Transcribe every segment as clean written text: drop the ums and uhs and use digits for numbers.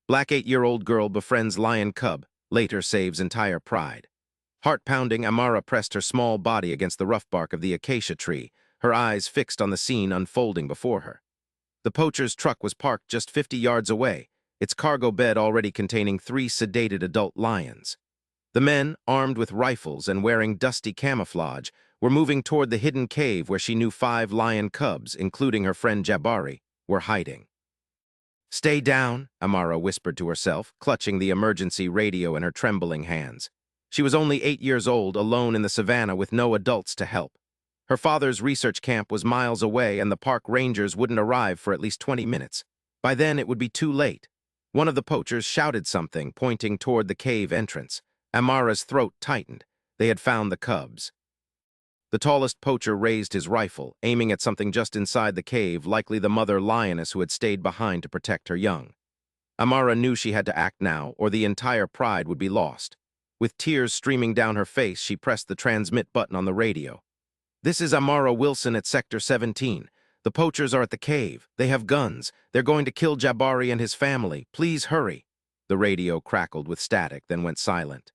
Black 8-year-old girl befriends lion cub, later saves entire pride. Heart-pounding, Amara pressed her small body against the rough bark of the acacia tree, her eyes fixed on the scene unfolding before her. The poacher's truck was parked just 50 yards away, its cargo bed already containing 3 sedated adult lions. The men, armed with rifles and wearing dusty camouflage, were moving toward the hidden cave where she knew 5 lion cubs, including her friend Jabari, were hiding. "Stay down," Amara whispered to herself, clutching the emergency radio in her trembling hands. She was only 8 years old, alone in the savanna with no adults to help. Her father's research camp was miles away, and the park rangers wouldn't arrive for at least 20 minutes. By then, it would be too late. One of the poachers shouted something, pointing toward the cave entrance. Amara's throat tightened. They had found the cubs. The tallest poacher raised his rifle, aiming at something just inside the cave, likely the mother lioness who had stayed behind to protect her young. Amara knew she had to act now, or the entire pride would be lost. With tears streaming down her face, she pressed the transmit button on the radio. "This is Amara Wilson at Sector 17. The poachers are at the cave. They have guns. They're going to kill Jabari and his family. Please hurry." The radio crackled with static, then went silent.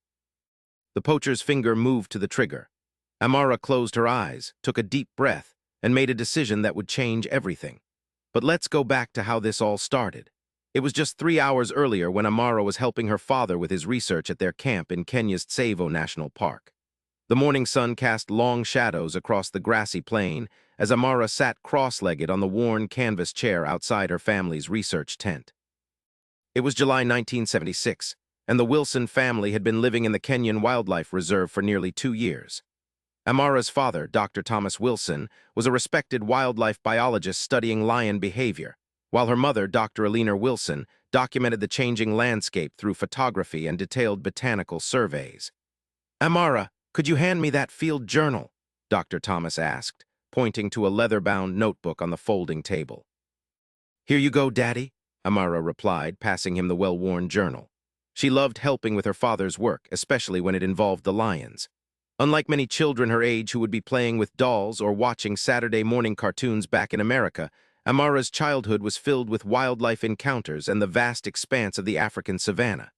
The poacher's finger moved to the trigger. Amara closed her eyes, took a deep breath, and made a decision that would change everything. But let's go back to how this all started. It was just 3 hours earlier when Amara was helping her father with his research at their camp in Kenya's Tsavo National Park. The morning sun cast long shadows across the grassy plain as Amara sat cross-legged on the worn canvas chair outside her family's research tent. It was July 1976, and the Wilson family had been living in the Kenyan Wildlife Reserve for nearly 2 years. Amara's father, Dr. Thomas Wilson, was a respected wildlife biologist studying lion behavior, while her mother, Dr. Alina Wilson, documented the changing landscape through photography and detailed botanical surveys. "Amara, could you hand me that field journal?" Dr. Thomas asked, pointing to a leather-bound notebook on the folding table. "Here you go, Daddy," Amara replied, passing him the well-worn journal. She loved helping with her father's work, especially when it involved the lions. Unlike many children her age who would be playing with dolls or watching Saturday morning cartoons back in America, Amara's childhood was filled with wildlife encounters and the vast expanse of the African savanna.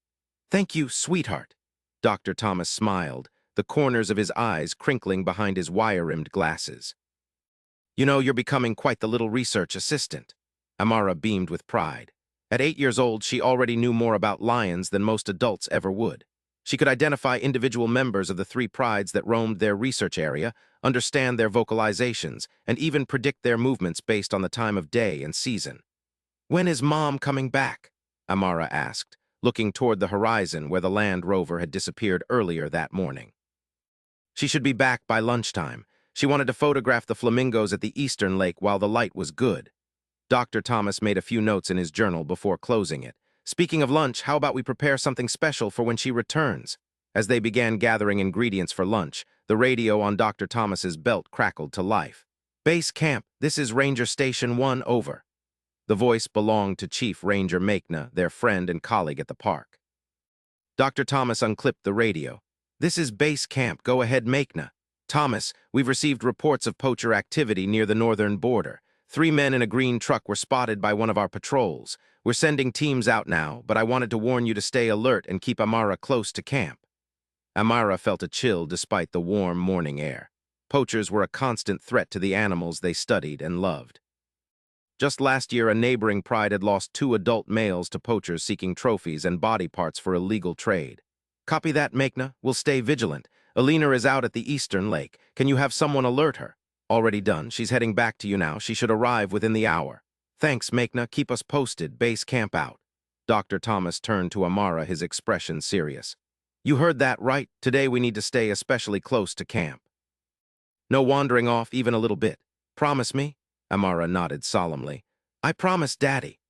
"Thank you, sweetheart." Dr. Thomas smiled, the corners of his eyes crinkling behind his wire-rimmed glasses. "You know, you're becoming quite the little research assistant." Amara beamed with pride. At 8 years old, she already knew more about lions than most adults ever would. She could identify individual members of the 3 prides that roamed their research area, understand their vocalizations, and even predict their movements based on the time of day and season. "When is Mom coming back?" Amara asked, looking toward the horizon where the Land Rover had disappeared earlier that morning. "She should be back by lunchtime. She wanted to photograph the flamingos at the eastern lake while the light was good." Dr. Thomas made a few notes in his journal before closing it. "Speaking of lunch, how about we prepare something special for when she returns?" As they began gathering ingredients for lunch, the radio on Dr. Thomas's belt crackled to life. "Base camp, this is Ranger Station 1, over." The voice belonged to Chief Ranger Makna, their friend and colleague at the park. Dr. Thomas unclipped the radio. "This is Base Camp, go ahead, Makna." "Thomas, we've received reports of poacher activity near the northern border. 3 men in a green truck were spotted by one of our patrols. We're sending teams out now, but I wanted to warn you to stay alert and keep Amara close to camp." Amara felt a chill despite the warm morning air. Poachers were a constant threat to the animals they studied and loved. Just last year, a neighboring pride had lost 2 adult males to poachers seeking trophies and body parts for illegal trade. "Copy that, Makna. We'll stay vigilant. Alina is out at the eastern lake. Can you have someone alert her?" "Already done. She's heading back to you now. She should arrive within the hour." "Thanks, Makna. Keep us posted. Base camp out." Dr. Thomas turned to Amara, his expression serious. "You heard that right. Today we need to stay especially close to camp. No wandering off even a little bit. Promise me?" Amara nodded solemnly. "I promise, Daddy."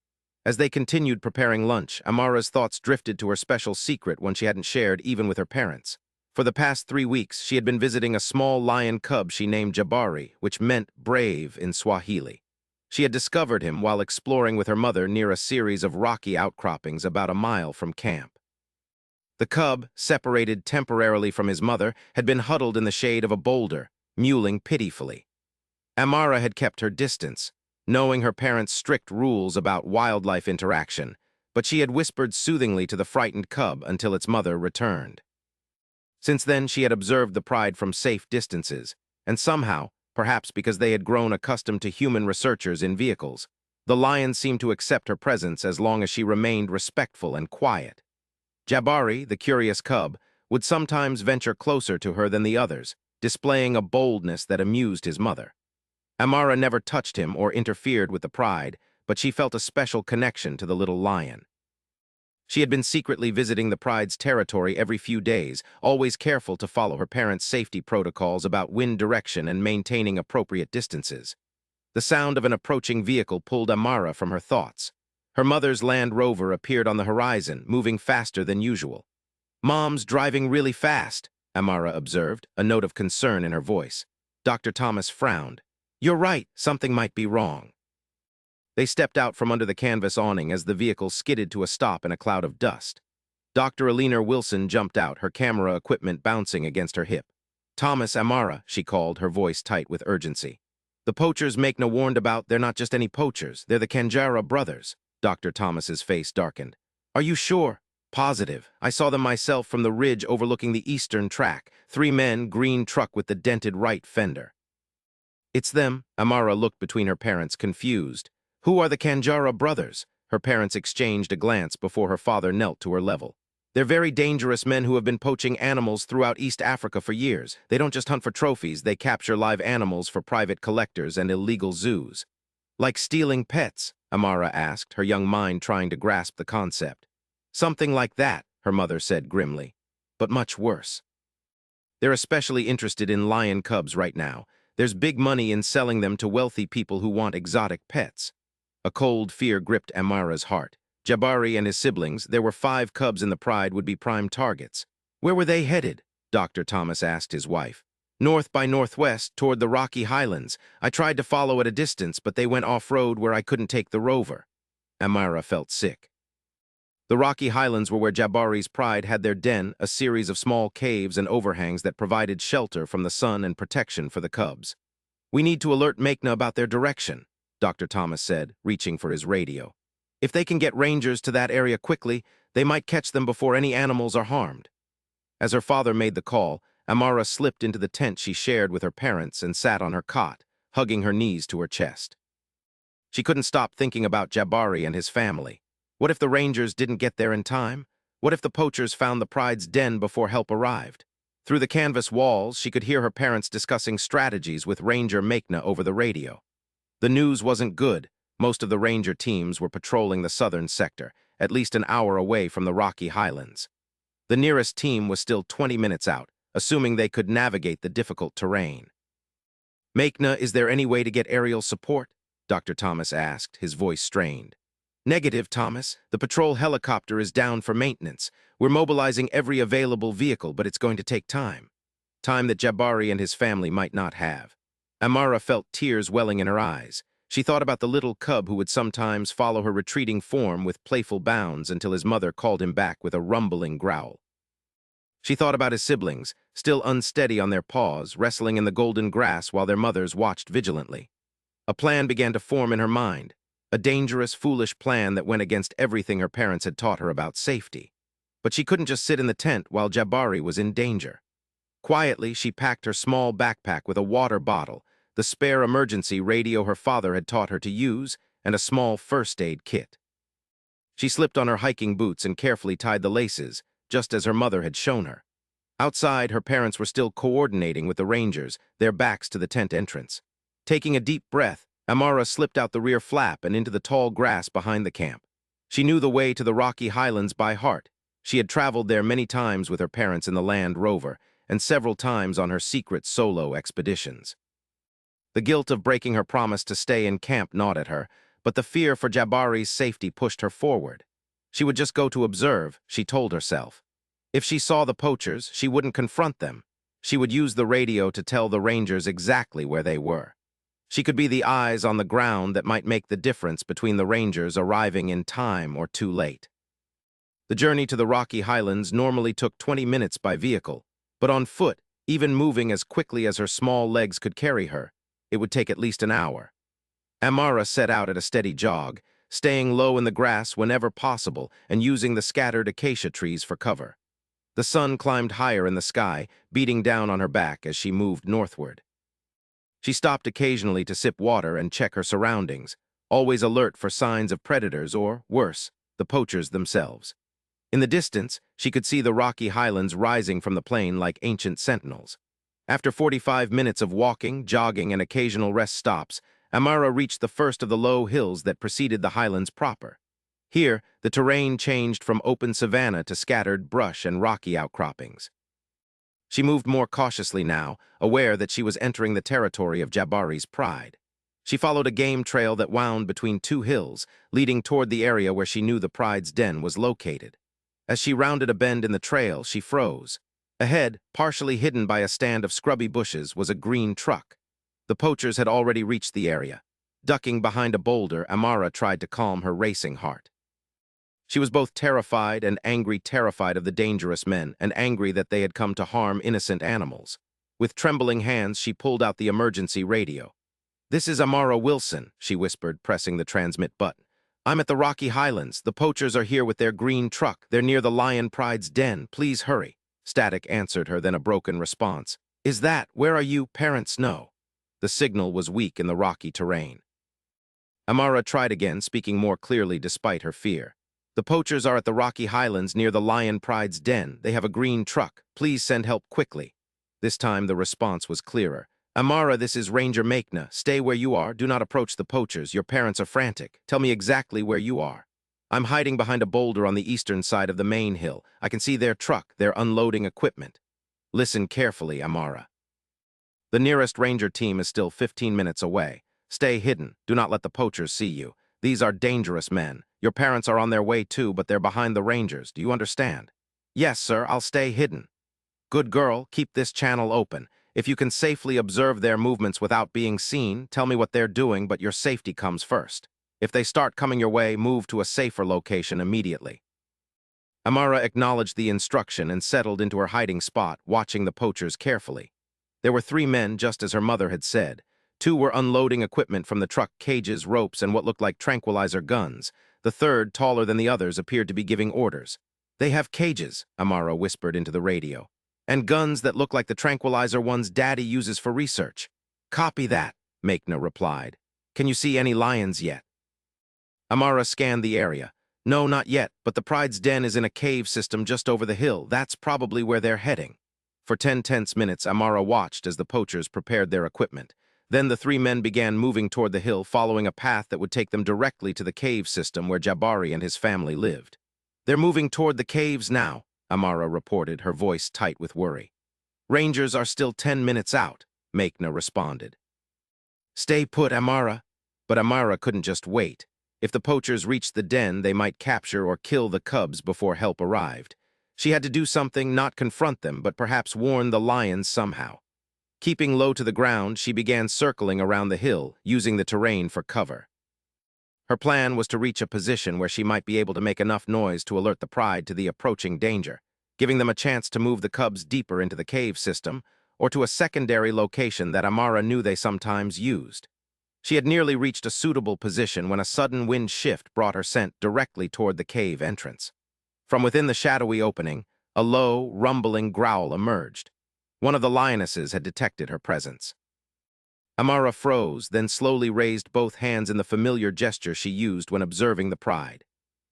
As they continued preparing lunch, Amara's thoughts drifted to her special secret one she hadn't shared even with her parents. For the past 3 weeks, she had been visiting a small lion cub she named Jabari, which meant brave in Swahili. She had discovered him while exploring with her mother near a series of rocky outcroppings about a mile from camp. The cub, separated temporarily from his mother, had been huddled in the shade of a boulder, mewling pitifully. Amara had kept her distance, knowing her parents' strict rules about wildlife interaction, but she had whispered soothingly to the frightened cub until its mother returned. Since then, she had observed the pride from safe distances, and somehow, perhaps because they had grown accustomed to human researchers in vehicles, the lion seemed to accept her presence as long as she remained respectful and quiet. Jabari, the curious cub, would sometimes venture closer to her than the others, displaying a boldness that amused his mother. Amara never touched him or interfered with the pride, but she felt a special connection to the little lion. She had been secretly visiting the pride's territory every few days, always careful to follow her parents' safety protocols about wind direction and maintaining appropriate distances. The sound of an approaching vehicle pulled Amara from her thoughts. Her mother's Land Rover appeared on the horizon, moving faster than usual. "Mom's driving really fast," Amara observed, a note of concern in her voice. Dr. Thomas frowned. "You're right, something might be wrong." They stepped out from under the canvas awning as the vehicle skidded to a stop in a cloud of dust. Dr. Amara Wilson jumped out, her camera equipment bouncing against her hip. "Thomas, Amara," she called, her voice tight with urgency. "The poachers Maikna warned about, they're not just any poachers, they're the Kanjara brothers." Dr. Thomas's face darkened. "Are you sure?" "Positive. I saw them myself from the ridge overlooking the eastern track. 3 men, green truck with the dented right fender." "It's them." Amara looked between her parents, confused. "Who are the Kanjara brothers?" Her parents exchanged a glance before her father knelt to her level. "They're very dangerous men who have been poaching animals throughout East Africa for years. They don't just hunt for trophies, they capture live animals for private collectors and illegal zoos." "Like stealing pets?" Amara asked, her young mind trying to grasp the concept. "Something like that," her mother said grimly. "But much worse. They're especially interested in lion cubs right now. There's big money in selling them to wealthy people who want exotic pets." A cold fear gripped Amara's heart. Jabari and his siblings, there were 5 cubs in the pride, would be prime targets. "Where were they headed?" Dr. Thomas asked his wife. "North by northwest, toward the Rocky Highlands. I tried to follow at a distance, but they went off-road where I couldn't take the rover." Amara felt sick. The Rocky Highlands were where Jabari's pride had their den, a series of small caves and overhangs that provided shelter from the sun and protection for the cubs. "We need to alert Maikna about their direction," Dr. Thomas said, reaching for his radio. "If they can get rangers to that area quickly, they might catch them before any animals are harmed." As her father made the call, Amara slipped into the tent she shared with her parents and sat on her cot, hugging her knees to her chest. She couldn't stop thinking about Jabari and his family. What if the rangers didn't get there in time? What if the poachers found the pride's den before help arrived? Through the canvas walls, she could hear her parents discussing strategies with Ranger Maikna over the radio. The news wasn't good. Most of the ranger teams were patrolling the southern sector, at least an hour away from the Rocky Highlands. The nearest team was still 20 minutes out, assuming they could navigate the difficult terrain. "Maikna, is there any way to get aerial support?" Dr. Thomas asked, his voice strained. "Negative, Thomas. The patrol helicopter is down for maintenance. We're mobilizing every available vehicle, but it's going to take time. Time that Jabari and his family might not have." Amara felt tears welling in her eyes. She thought about the little cub who would sometimes follow her retreating form with playful bounds until his mother called him back with a rumbling growl. She thought about his siblings, still unsteady on their paws, wrestling in the golden grass while their mothers watched vigilantly. A plan began to form in her mind, a dangerous, foolish plan that went against everything her parents had taught her about safety. But she couldn't just sit in the tent while Jabari was in danger. Quietly, she packed her small backpack with a water bottle, the spare emergency radio her father had taught her to use, and a small first aid kit. She slipped on her hiking boots and carefully tied the laces, just as her mother had shown her. Outside, her parents were still coordinating with the rangers, their backs to the tent entrance. Taking a deep breath, Amara slipped out the rear flap and into the tall grass behind the camp. She knew the way to the Rocky Highlands by heart. She had traveled there many times with her parents in the Land Rover, and several times on her secret solo expeditions. The guilt of breaking her promise to stay in camp gnawed at her, but the fear for Jabari's safety pushed her forward. She would just go to observe, she told herself. If she saw the poachers, she wouldn't confront them. She would use the radio to tell the rangers exactly where they were. She could be the eyes on the ground that might make the difference between the rangers arriving in time or too late. The journey to the Rocky Highlands normally took 20 minutes by vehicle, but on foot, even moving as quickly as her small legs could carry her, it would take at least an hour. Amara set out at a steady jog, staying low in the grass whenever possible and using the scattered acacia trees for cover. The sun climbed higher in the sky, beating down on her back as she moved northward. She stopped occasionally to sip water and check her surroundings, always alert for signs of predators or, worse, the poachers themselves. In the distance, she could see the rocky highlands rising from the plain like ancient sentinels. After 45 minutes of walking, jogging, and occasional rest stops, Amara reached the first of the low hills that preceded the highlands proper. Here, the terrain changed from open savanna to scattered brush and rocky outcroppings. She moved more cautiously now, aware that she was entering the territory of Jabari's pride. She followed a game trail that wound between two hills, leading toward the area where she knew the pride's den was located. As she rounded a bend in the trail, she froze. Ahead, partially hidden by a stand of scrubby bushes, was a green truck. The poachers had already reached the area. Ducking behind a boulder, Amara tried to calm her racing heart. She was both terrified and angry, terrified of the dangerous men, and angry that they had come to harm innocent animals. With trembling hands, she pulled out the emergency radio. "This is Amara Wilson," she whispered, pressing the transmit button. "I'm at the Rocky Highlands. The poachers are here with their green truck. They're near the Lion Pride's den. Please hurry." Static answered her, then a broken response. "Is that? Where are you? Parents know." The signal was weak in the rocky terrain. Amara tried again, speaking more clearly despite her fear. "The poachers are at the Rocky Highlands near the Lion Pride's den. They have a green truck. Please send help quickly." This time the response was clearer. "Amara, this is Ranger Makna. Stay where you are. Do not approach the poachers. Your parents are frantic. Tell me exactly where you are." "I'm hiding behind a boulder on the eastern side of the main hill. I can see their truck. They're unloading equipment." "Listen carefully, Amara. The nearest ranger team is still 15 minutes away. Stay hidden. Do not let the poachers see you. These are dangerous men. Your parents are on their way too, but they're behind the rangers. Do you understand?" "Yes, sir. I'll stay hidden." "Good girl. Keep this channel open. If you can safely observe their movements without being seen, tell me what they're doing, but your safety comes first. If they start coming your way, move to a safer location immediately." Amara acknowledged the instruction and settled into her hiding spot, watching the poachers carefully. There were 3 men, just as her mother had said. 2 were unloading equipment from the truck: cages, ropes, and what looked like tranquilizer guns. The third, taller than the others, appeared to be giving orders. "They have cages," Amara whispered into the radio. "And guns that look like the tranquilizer ones Daddy uses for research." "Copy that," Makna replied. "Can you see any lions yet?" Amara scanned the area. "No, not yet, but the Pride's den is in a cave system just over the hill. That's probably where they're heading." For 10 tense minutes, Amara watched as the poachers prepared their equipment. Then the 3 men began moving toward the hill, following a path that would take them directly to the cave system where Jabari and his family lived. "They're moving toward the caves now," Amara reported, her voice tight with worry. "Rangers are still 10 minutes out," Makna responded. "Stay put, Amara." But Amara couldn't just wait. If the poachers reached the den, they might capture or kill the cubs before help arrived. She had to do something, not confront them, but perhaps warn the lions somehow. Keeping low to the ground, she began circling around the hill, using the terrain for cover. Her plan was to reach a position where she might be able to make enough noise to alert the Pride to the approaching danger, giving them a chance to move the cubs deeper into the cave system, or to a secondary location that Amara knew they sometimes used. She had nearly reached a suitable position when a sudden wind shift brought her scent directly toward the cave entrance. From within the shadowy opening, a low, rumbling growl emerged. One of the lionesses had detected her presence. Amara froze, then slowly raised both hands in the familiar gesture she used when observing the Pride.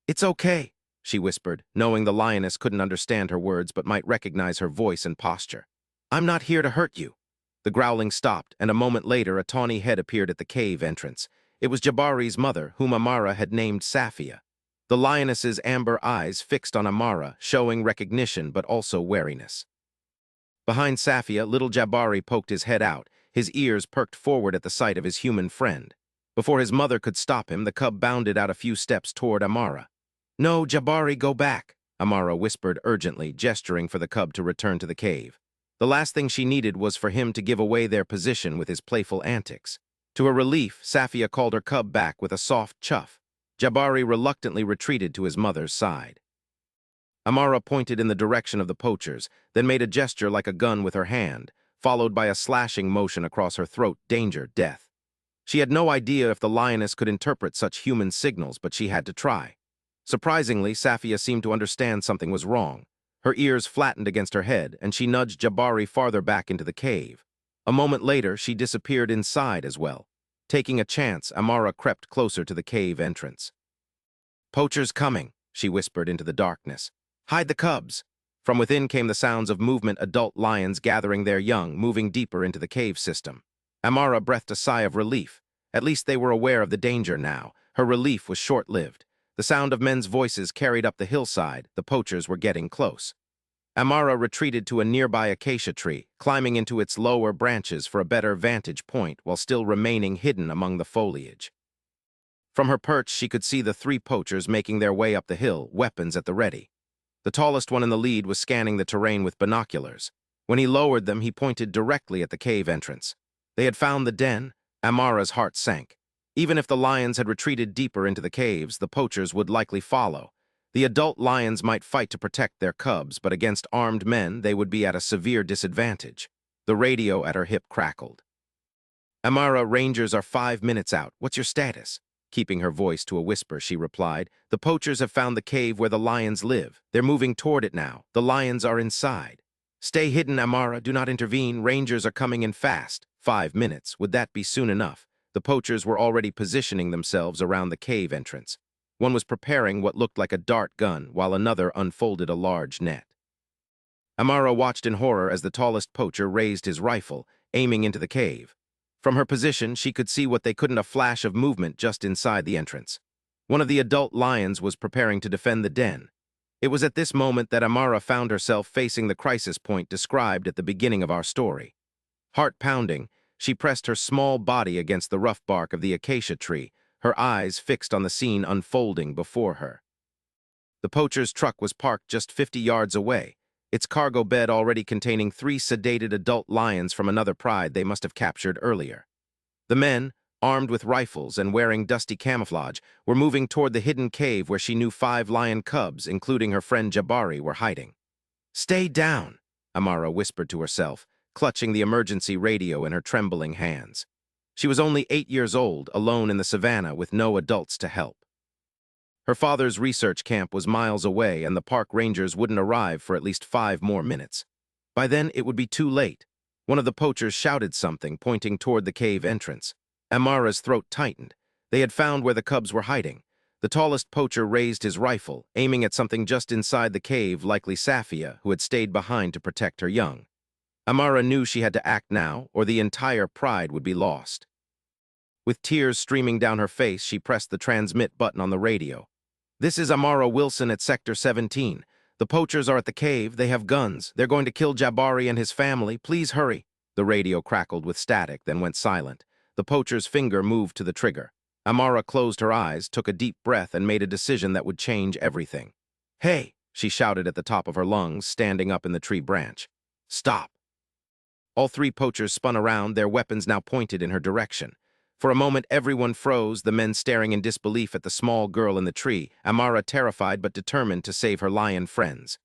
"It's okay," she whispered, knowing the lioness couldn't understand her words but might recognize her voice and posture. "I'm not here to hurt you." The growling stopped, and a moment later a tawny head appeared at the cave entrance. It was Jabari's mother, whom Amara had named Safia. The lioness's amber eyes fixed on Amara, showing recognition but also wariness. Behind Safia, little Jabari poked his head out, his ears perked forward at the sight of his human friend. Before his mother could stop him, the cub bounded out a few steps toward Amara. "No, Jabari, go back," Amara whispered urgently, gesturing for the cub to return to the cave. The last thing she needed was for him to give away their position with his playful antics. To her relief, Safia called her cub back with a soft chuff. Jabari reluctantly retreated to his mother's side. Amara pointed in the direction of the poachers, then made a gesture like a gun with her hand, followed by a slashing motion across her throat: "Danger, death." She had no idea if the lioness could interpret such human signals, but she had to try. Surprisingly, Safia seemed to understand something was wrong. Her ears flattened against her head, and she nudged Jabari farther back into the cave. A moment later, she disappeared inside as well. Taking a chance, Amara crept closer to the cave entrance. "Poachers coming," she whispered into the darkness. "Hide the cubs." From within came the sounds of movement, adult lions gathering their young, moving deeper into the cave system. Amara breathed a sigh of relief. At least they were aware of the danger now. Her relief was short-lived. The sound of men's voices carried up the hillside. The poachers were getting close. Amara retreated to a nearby acacia tree, climbing into its lower branches for a better vantage point while still remaining hidden among the foliage. From her perch, she could see the 3 poachers making their way up the hill, weapons at the ready. The tallest one in the lead was scanning the terrain with binoculars. When he lowered them, he pointed directly at the cave entrance. They had found the den. Amara's heart sank. Even if the lions had retreated deeper into the caves, the poachers would likely follow. The adult lions might fight to protect their cubs, but against armed men, they would be at a severe disadvantage. The radio at her hip crackled. "Amara, Rangers are 5 minutes out. What's your status?" Keeping her voice to a whisper, she replied, "The poachers have found the cave where the lions live. They're moving toward it now. The lions are inside." "Stay hidden, Amara. Do not intervene. Rangers are coming in fast." 5 minutes. Would that be soon enough? The poachers were already positioning themselves around the cave entrance. One was preparing what looked like a dart gun, while another unfolded a large net. Amara watched in horror as the tallest poacher raised his rifle, aiming into the cave. From her position, she could see what they couldn't, a flash of movement just inside the entrance. One of the adult lions was preparing to defend the den. It was at this moment that Amara found herself facing the crisis point described at the beginning of our story. Heart pounding, she pressed her small body against the rough bark of the acacia tree, her eyes fixed on the scene unfolding before her. The poacher's truck was parked just 50 yards away, its cargo bed already containing 3 sedated adult lions from another pride they must have captured earlier. The men, armed with rifles and wearing dusty camouflage, were moving toward the hidden cave where she knew 5 lion cubs, including her friend Jabari, were hiding. "Stay down," Amara whispered to herself, clutching the emergency radio in her trembling hands. She was only 8 years old, alone in the savanna with no adults to help. Her father's research camp was miles away, and the park rangers wouldn't arrive for at least 5 more minutes. By then, it would be too late. One of the poachers shouted something, pointing toward the cave entrance. Amara's throat tightened. They had found where the cubs were hiding. The tallest poacher raised his rifle, aiming at something just inside the cave, likely Safia, who had stayed behind to protect her young. Amara knew she had to act now, or the entire pride would be lost. With tears streaming down her face, she pressed the transmit button on the radio. "This is Amara Wilson at Sector 17. The poachers are at the cave. They have guns. They're going to kill Jabari and his family. Please hurry." The radio crackled with static, then went silent. The poacher's finger moved to the trigger. Amara closed her eyes, took a deep breath, and made a decision that would change everything. "Hey!" she shouted at the top of her lungs, standing up in the tree branch. "Stop!" All 3 poachers spun around, their weapons now pointed in her direction. For a moment, everyone froze, the men staring in disbelief at the small girl in the tree, Amara terrified but determined to save her lion friends.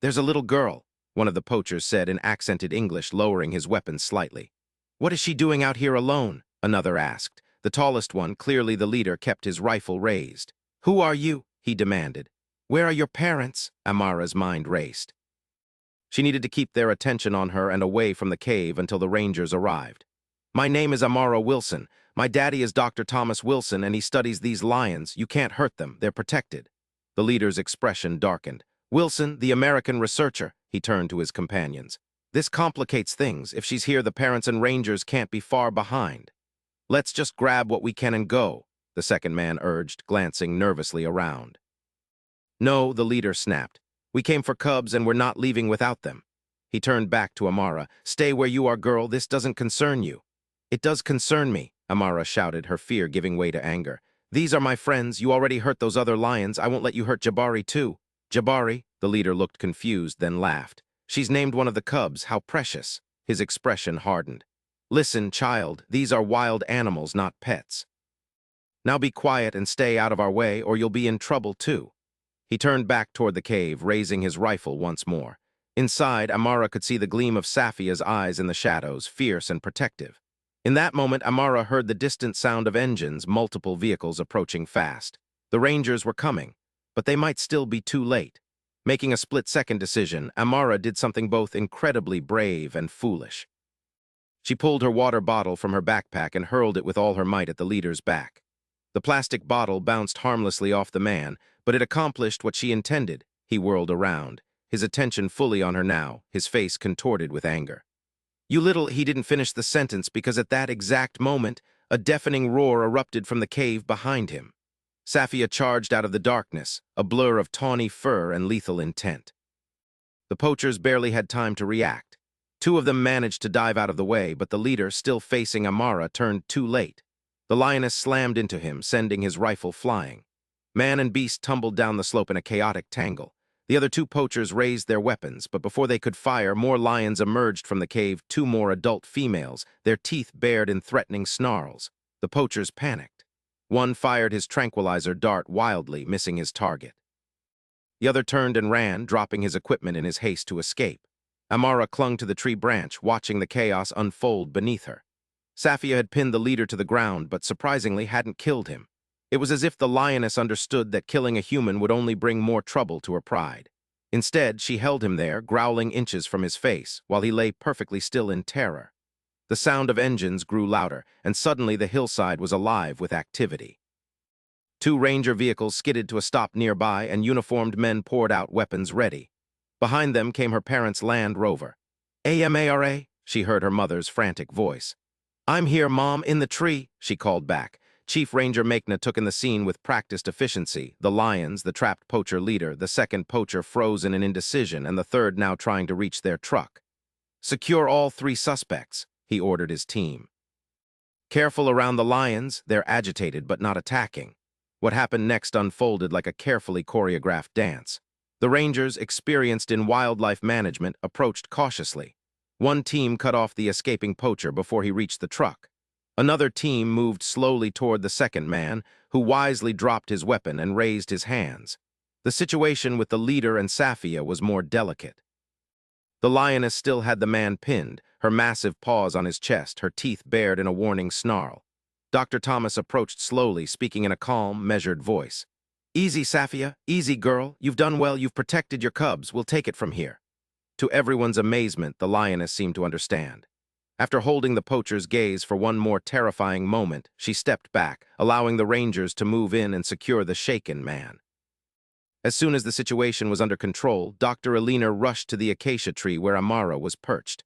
"There's a little girl," one of the poachers said in accented English, lowering his weapon slightly. "What is she doing out here alone?" another asked. The tallest one, clearly the leader, kept his rifle raised. "Who are you?" he demanded. "Where are your parents?" Amara's mind raced. She needed to keep their attention on her and away from the cave until the rangers arrived. "My name is Amara Wilson. My daddy is Dr. Thomas Wilson, and he studies these lions. You can't hurt them. They're protected." The leader's expression darkened. "Wilson, the American researcher," he turned to his companions. "This complicates things. If she's here, the parents and rangers can't be far behind." "Let's just grab what we can and go," the second man urged, glancing nervously around. "No," the leader snapped. "We came for cubs and we're not leaving without them." He turned back to Amara. "Stay where you are, girl. This doesn't concern you." "It does concern me," Amara shouted, her fear giving way to anger. "These are my friends. You already hurt those other lions. I won't let you hurt Jabari, too." "Jabari?" The leader looked confused, then laughed. "She's named one of the cubs. How precious." His expression hardened. "Listen, child, these are wild animals, not pets. Now be quiet and stay out of our way, or you'll be in trouble, too." He turned back toward the cave, raising his rifle once more. Inside, Amara could see the gleam of Safia's eyes in the shadows, fierce and protective. In that moment, Amara heard the distant sound of engines, multiple vehicles approaching fast. The Rangers were coming, but they might still be too late. Making a split-second decision, Amara did something both incredibly brave and foolish. She pulled her water bottle from her backpack and hurled it with all her might at the leader's back. The plastic bottle bounced harmlessly off the man, but it accomplished what she intended. He whirled around, his attention fully on her now, his face contorted with anger. He didn't finish the sentence because at that exact moment, a deafening roar erupted from the cave behind him. Safia charged out of the darkness, a blur of tawny fur and lethal intent. The poachers barely had time to react. Two of them managed to dive out of the way, but the leader, still facing Amara, turned too late. The lioness slammed into him, sending his rifle flying. Man and beast tumbled down the slope in a chaotic tangle. The other two poachers raised their weapons, but before they could fire, more lions emerged from the cave, two more adult females, their teeth bared in threatening snarls. The poachers panicked. One fired his tranquilizer dart wildly, missing his target. The other turned and ran, dropping his equipment in his haste to escape. Amara clung to the tree branch, watching the chaos unfold beneath her. Safia had pinned the leader to the ground, but surprisingly hadn't killed him. It was as if the lioness understood that killing a human would only bring more trouble to her pride. Instead, she held him there, growling inches from his face, while he lay perfectly still in terror. The sound of engines grew louder, and suddenly the hillside was alive with activity. Two ranger vehicles skidded to a stop nearby, and uniformed men poured out, weapons ready. Behind them came her parents' Land Rover. "Amara," she heard her mother's frantic voice. "I'm here, Mom, in the tree," she called back. Chief Ranger Makna took in the scene with practiced efficiency, the lions, the trapped poacher leader, the second poacher frozen in indecision, and the third now trying to reach their truck. "Secure all three suspects," he ordered his team. "Careful around the lions, they're agitated but not attacking." What happened next unfolded like a carefully choreographed dance. The Rangers, experienced in wildlife management, approached cautiously. One team cut off the escaping poacher before he reached the truck. Another team moved slowly toward the second man, who wisely dropped his weapon and raised his hands. The situation with the leader and Safia was more delicate. The lioness still had the man pinned, her massive paws on his chest, her teeth bared in a warning snarl. Dr. Thomas approached slowly, speaking in a calm, measured voice. "Easy, Safia. Easy, girl. You've done well. You've protected your cubs. We'll take it from here." To everyone's amazement, the lioness seemed to understand. After holding the poacher's gaze for one more terrifying moment, she stepped back, allowing the Rangers to move in and secure the shaken man. As soon as the situation was under control, Dr. Alina rushed to the acacia tree where Amara was perched.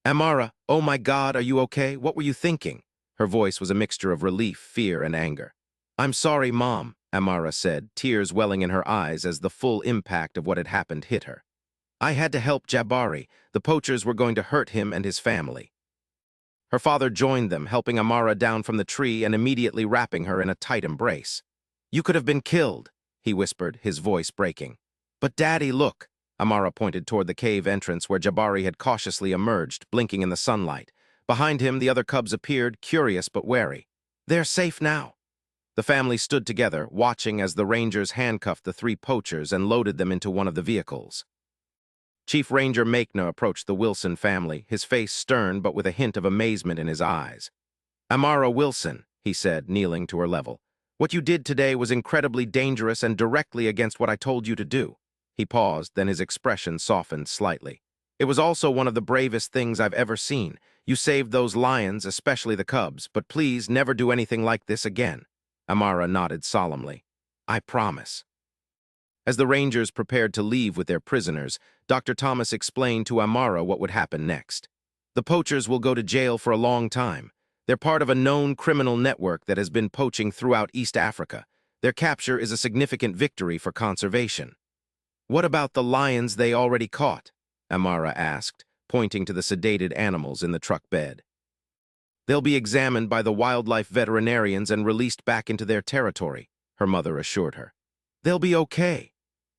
"Amara, oh my God, are you okay? What were you thinking?" Her voice was a mixture of relief, fear, and anger. "I'm sorry, Mom," Amara said, tears welling in her eyes as the full impact of what had happened hit her. "I had to help Jabari. The poachers were going to hurt him and his family." Her father joined them, helping Amara down from the tree and immediately wrapping her in a tight embrace. "You could have been killed," he whispered, his voice breaking. "But Daddy, look." Amara pointed toward the cave entrance where Jabari had cautiously emerged, blinking in the sunlight. Behind him, the other cubs appeared, curious but wary. "They're safe now." The family stood together, watching as the Rangers handcuffed the three poachers and loaded them into one of the vehicles. Chief Ranger Makna approached the Wilson family, his face stern but with a hint of amazement in his eyes. "Amara Wilson," he said, kneeling to her level. "What you did today was incredibly dangerous and directly against what I told you to do." He paused, then his expression softened slightly. "It was also one of the bravest things I've ever seen. You saved those lions, especially the cubs, but please never do anything like this again." Amara nodded solemnly. "I promise." As the Rangers prepared to leave with their prisoners, Dr. Thomas explained to Amara what would happen next. "The poachers will go to jail for a long time. They're part of a known criminal network that has been poaching throughout East Africa. Their capture is a significant victory for conservation." "What about the lions they already caught?" Amara asked, pointing to the sedated animals in the truck bed. "They'll be examined by the wildlife veterinarians and released back into their territory," her mother assured her. "They'll be okay."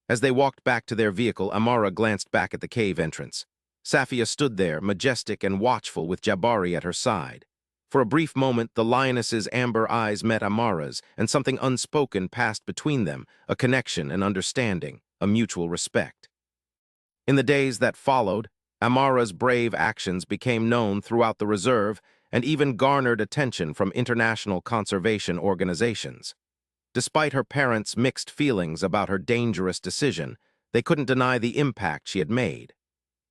As they walked back to their vehicle, Amara glanced back at the cave entrance. Safia stood there, majestic and watchful, with Jabari at her side. For a brief moment, the lioness's amber eyes met Amara's, and something unspoken passed between them, a connection, an understanding, a mutual respect. In the days that followed, Amara's brave actions became known throughout the reserve, and even garnered attention from international conservation organizations. Despite her parents' mixed feelings about her dangerous decision, they couldn't deny the impact she had made.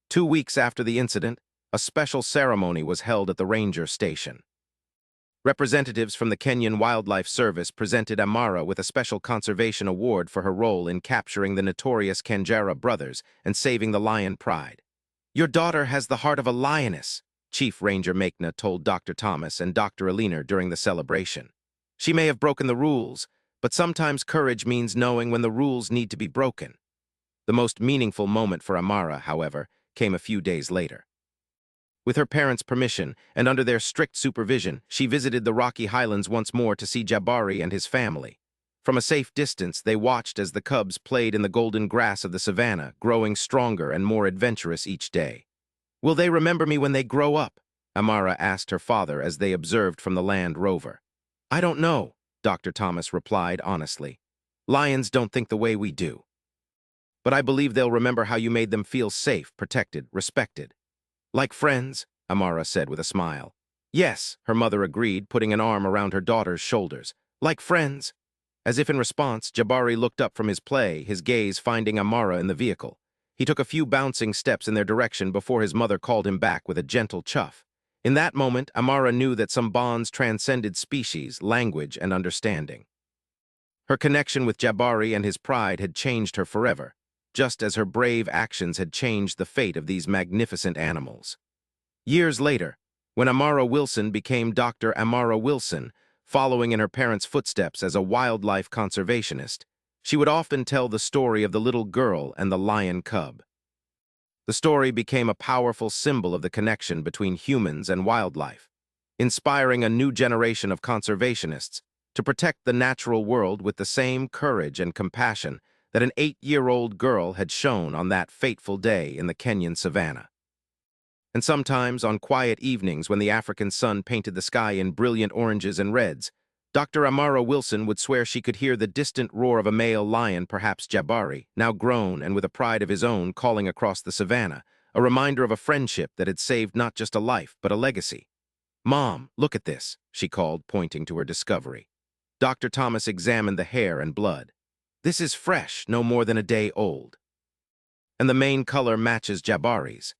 2 weeks after the incident, a special ceremony was held at the ranger station. Representatives from the Kenyan Wildlife Service presented Amara with a special conservation award for her role in capturing the notorious Kanjara brothers and saving the lion pride. "Your daughter has the heart of a lioness," Chief Ranger Makna told Dr. Thomas and Dr. Alina during the celebration. "She may have broken the rules, but sometimes courage means knowing when the rules need to be broken." The most meaningful moment for Amara, however, came a few days later. With her parents' permission and under their strict supervision, she visited the Rocky Highlands once more to see Jabari and his family. From a safe distance, they watched as the cubs played in the golden grass of the savanna, growing stronger and more adventurous each day. "Will they remember me when they grow up?" Amara asked her father as they observed from the Land Rover. "I don't know," Dr. Thomas replied honestly. "Lions don't think the way we do. But I believe they'll remember how you made them feel safe, protected, respected." "Like friends," Amara said with a smile. "Yes," her mother agreed, putting an arm around her daughter's shoulders. "Like friends." As if in response, Jabari looked up from his play, his gaze finding Amara in the vehicle. He took a few bouncing steps in their direction before his mother called him back with a gentle chuff. In that moment, Amara knew that some bonds transcended species, language, and understanding. Her connection with Jabari and his pride had changed her forever, just as her brave actions had changed the fate of these magnificent animals. Years later, when Amara Wilson became Dr. Amara Wilson, following in her parents' footsteps as a wildlife conservationist, she would often tell the story of the little girl and the lion cub. The story became a powerful symbol of the connection between humans and wildlife, inspiring a new generation of conservationists to protect the natural world with the same courage and compassion that an 8-year-old girl had shown on that fateful day in the Kenyan savanna. And sometimes, on quiet evenings when the African sun painted the sky in brilliant oranges and reds, Dr. Amara Wilson would swear she could hear the distant roar of a male lion, perhaps Jabari, now grown and with a pride of his own, calling across the savanna, a reminder of a friendship that had saved not just a life, but a legacy. "Mom, look at this," she called, pointing to her discovery. Dr. Thomas examined the hair and blood. "This is fresh, no more than a day old. And the main color matches Jabari's."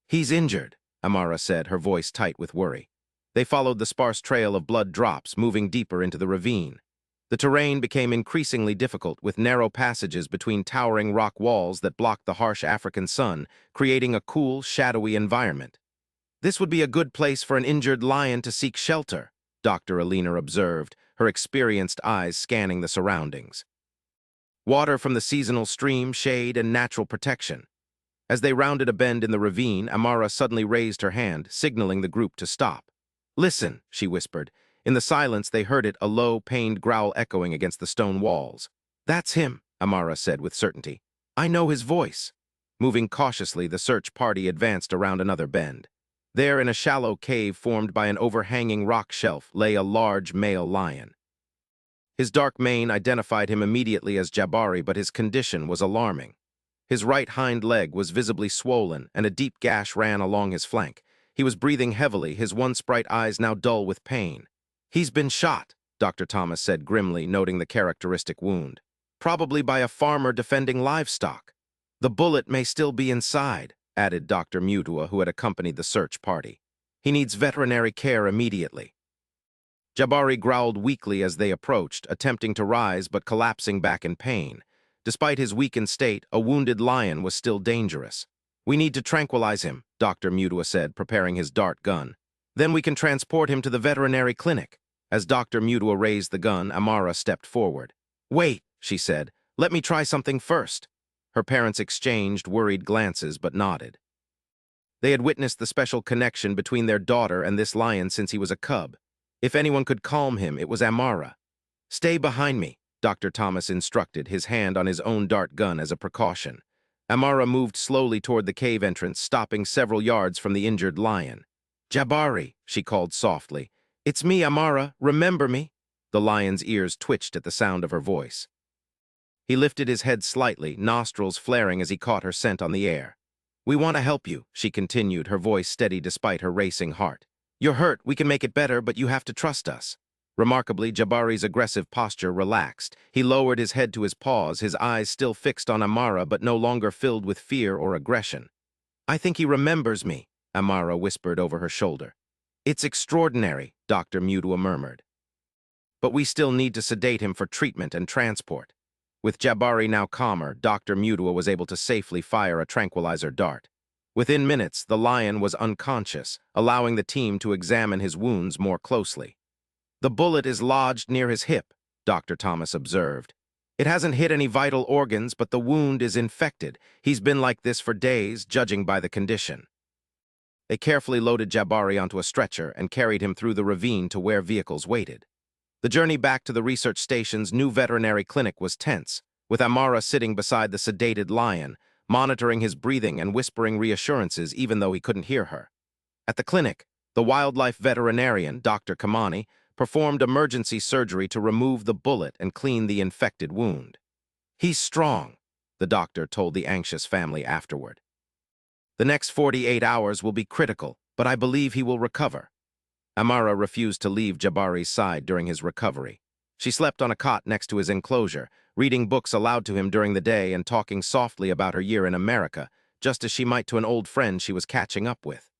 "He's injured," Amara said, her voice tight with worry. They followed the sparse trail of blood drops, moving deeper into the ravine. The terrain became increasingly difficult, with narrow passages between towering rock walls that blocked the harsh African sun, creating a cool, shadowy environment. "This would be a good place for an injured lion to seek shelter," Dr. Alina observed, her experienced eyes scanning the surroundings. Water from the seasonal stream, shade, and natural protection. As they rounded a bend in the ravine, Amara suddenly raised her hand, signaling the group to stop. "Listen," she whispered. In the silence, they heard it, a low, pained growl echoing against the stone walls. "That's him," Amara said with certainty. "I know his voice." Moving cautiously, the search party advanced around another bend. There, in a shallow cave formed by an overhanging rock shelf, lay a large male lion. His dark mane identified him immediately as Jabari, but his condition was alarming. His right hind leg was visibly swollen, and a deep gash ran along his flank. He was breathing heavily, his once bright eyes now dull with pain. "He's been shot," Dr. Thomas said grimly, noting the characteristic wound. "Probably by a farmer defending livestock. The bullet may still be inside," added Dr. Mutua, who had accompanied the search party. "He needs veterinary care immediately." Jabari growled weakly as they approached, attempting to rise but collapsing back in pain. Despite his weakened state, a wounded lion was still dangerous. "We need to tranquilize him," Dr. Mutua said, preparing his dart gun. "Then we can transport him to the veterinary clinic." As Dr. Mutua raised the gun, Amara stepped forward. "Wait," she said. "Let me try something first." Her parents exchanged worried glances but nodded. They had witnessed the special connection between their daughter and this lion since he was a cub. If anyone could calm him, it was Amara. "Stay behind me," Dr. Thomas instructed, his hand on his own dart gun as a precaution. Amara moved slowly toward the cave entrance, stopping several yards from the injured lion. "Jabari," she called softly. "It's me, Amara. Remember me?" The lion's ears twitched at the sound of her voice. He lifted his head slightly, nostrils flaring as he caught her scent on the air. "We want to help you," she continued, her voice steady despite her racing heart. "You're hurt, we can make it better, but you have to trust us." Remarkably, Jabari's aggressive posture relaxed. He lowered his head to his paws, his eyes still fixed on Amara but no longer filled with fear or aggression. "I think he remembers me," Amara whispered over her shoulder. "It's extraordinary," Dr. Mutua murmured. "But we still need to sedate him for treatment and transport." With Jabari now calmer, Dr. Mutua was able to safely fire a tranquilizer dart. Within minutes, the lion was unconscious, allowing the team to examine his wounds more closely. "The bullet is lodged near his hip," Dr. Thomas observed. "It hasn't hit any vital organs, but the wound is infected. He's been like this for days, judging by the condition." They carefully loaded Jabari onto a stretcher and carried him through the ravine to where vehicles waited. The journey back to the research station's new veterinary clinic was tense, with Amara sitting beside the sedated lion, monitoring his breathing and whispering reassurances even though he couldn't hear her. At the clinic, the wildlife veterinarian, Dr. Kamani, performed emergency surgery to remove the bullet and clean the infected wound. "He's strong," the doctor told the anxious family afterward. "The next 48 hours will be critical, but I believe he will recover." Amara refused to leave Jabari's side during his recovery. She slept on a cot next to his enclosure, reading books aloud to him during the day and talking softly about her year in America, just as she might to an old friend she was catching up with.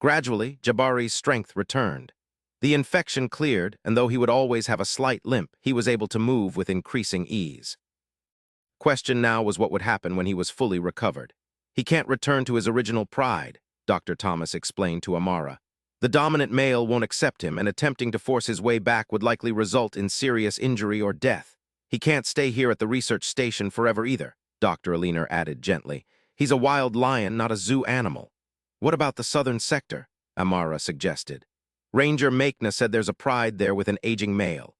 Gradually, Jabari's strength returned. The infection cleared, and though he would always have a slight limp, he was able to move with increasing ease. Question now was what would happen when he was fully recovered. "He can't return to his original pride," Dr. Thomas explained to Amara. "The dominant male won't accept him, and attempting to force his way back would likely result in serious injury or death. He can't stay here at the research station forever either," Dr. Aliner added gently. "He's a wild lion, not a zoo animal." "What about the southern sector?" Amara suggested. "Ranger Maekna said there's a pride there with an aging male.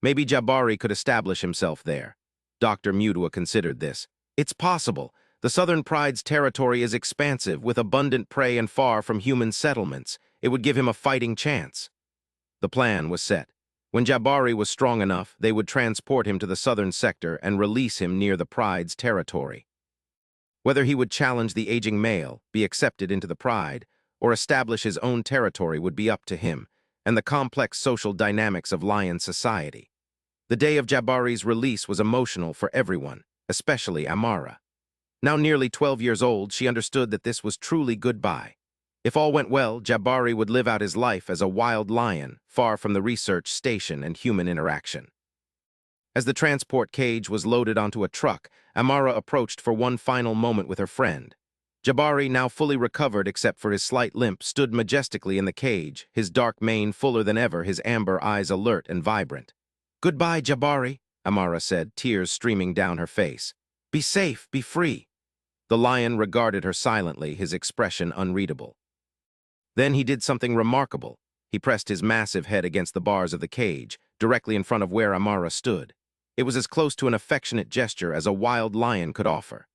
Maybe Jabari could establish himself there." Dr. Mutua considered this. "It's possible. The Southern Pride's territory is expansive, with abundant prey and far from human settlements. It would give him a fighting chance." The plan was set. When Jabari was strong enough, they would transport him to the southern sector and release him near the Pride's territory. Whether he would challenge the aging male, be accepted into the Pride, or establish his own territory would be up to him, and the complex social dynamics of lion society. The day of Jabari's release was emotional for everyone, especially Amara. Now nearly 12 years old, she understood that this was truly goodbye. If all went well, Jabari would live out his life as a wild lion, far from the research station and human interaction. As the transport cage was loaded onto a truck, Amara approached for one final moment with her friend. Jabari, now fully recovered except for his slight limp, stood majestically in the cage, his dark mane fuller than ever, his amber eyes alert and vibrant. "Goodbye, Jabari," Amara said, tears streaming down her face. "Be safe, be free." The lion regarded her silently, his expression unreadable. Then he did something remarkable. He pressed his massive head against the bars of the cage, directly in front of where Amara stood. It was as close to an affectionate gesture as a wild lion could offer.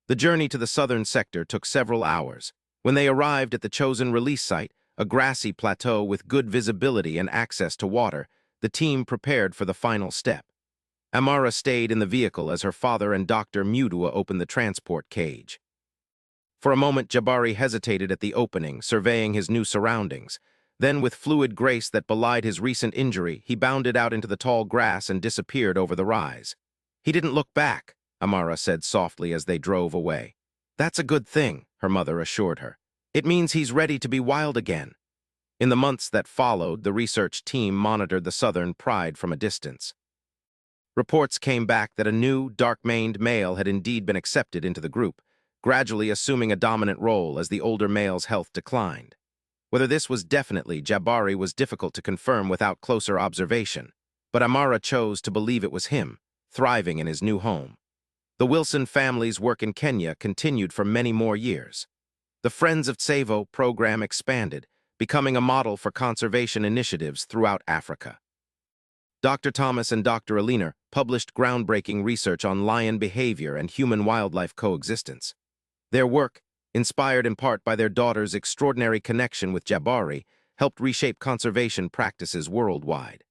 The journey to the southern sector took several hours. When they arrived at the chosen release site, a grassy plateau with good visibility and access to water, the team prepared for the final step. Amara stayed in the vehicle as her father and Dr. Mutua opened the transport cage. For a moment, Jabari hesitated at the opening, surveying his new surroundings. Then, with fluid grace that belied his recent injury, he bounded out into the tall grass and disappeared over the rise. "He didn't look back," Amara said softly as they drove away. "That's a good thing," her mother assured her. "It means he's ready to be wild again." In the months that followed, the research team monitored the Southern Pride from a distance. Reports came back that a new, dark-maned male had indeed been accepted into the group, gradually assuming a dominant role as the older male's health declined. Whether this was definitely Jabari was difficult to confirm without closer observation, but Amara chose to believe it was him, thriving in his new home. The Wilson family's work in Kenya continued for many more years. The Friends of Tsavo program expanded, becoming a model for conservation initiatives throughout Africa. Dr. Thomas and Dr. Aliner published groundbreaking research on lion behavior and human-wildlife coexistence. Their work, inspired in part by their daughter's extraordinary connection with Jabari, helped reshape conservation practices worldwide.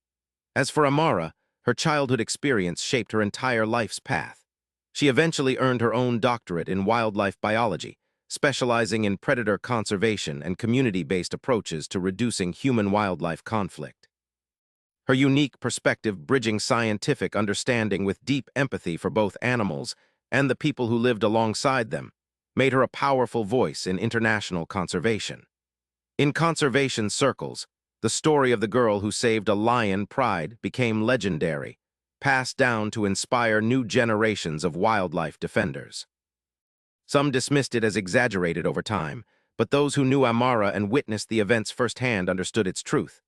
As for Amara, her childhood experience shaped her entire life's path. She eventually earned her own doctorate in wildlife biology, specializing in predator conservation and community-based approaches to reducing human-wildlife conflict. Her unique perspective, bridging scientific understanding with deep empathy for both animals and the people who lived alongside them, made her a powerful voice in international conservation. In conservation circles, the story of the girl who saved a lion pride became legendary, passed down to inspire new generations of wildlife defenders. Some dismissed it as exaggerated over time, but those who knew Amara and witnessed the events firsthand understood its truth,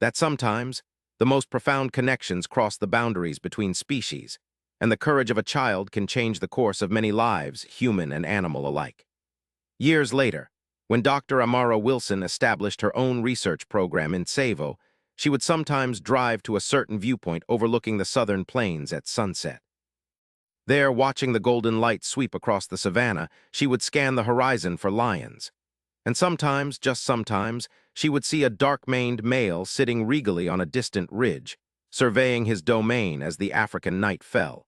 that sometimes the most profound connections cross the boundaries between species, and the courage of a child can change the course of many lives, human and animal alike. Years later, when Dr. Amara Wilson established her own research program in Tsavo, she would sometimes drive to a certain viewpoint overlooking the southern plains at sunset. There, watching the golden light sweep across the savanna, she would scan the horizon for lions. And sometimes, just sometimes, she would see a dark-maned male sitting regally on a distant ridge, surveying his domain as the African night fell.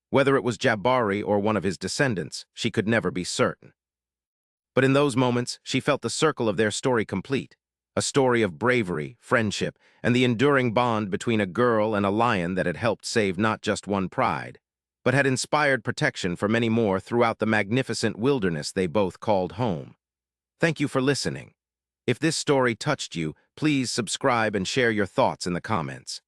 Whether it was Jabari or one of his descendants, she could never be certain. But in those moments, she felt the circle of their story complete, a story of bravery, friendship, and the enduring bond between a girl and a lion that had helped save not just one pride, but had inspired protection for many more throughout the magnificent wilderness they both called home. Thank you for listening. If this story touched you, please subscribe and share your thoughts in the comments.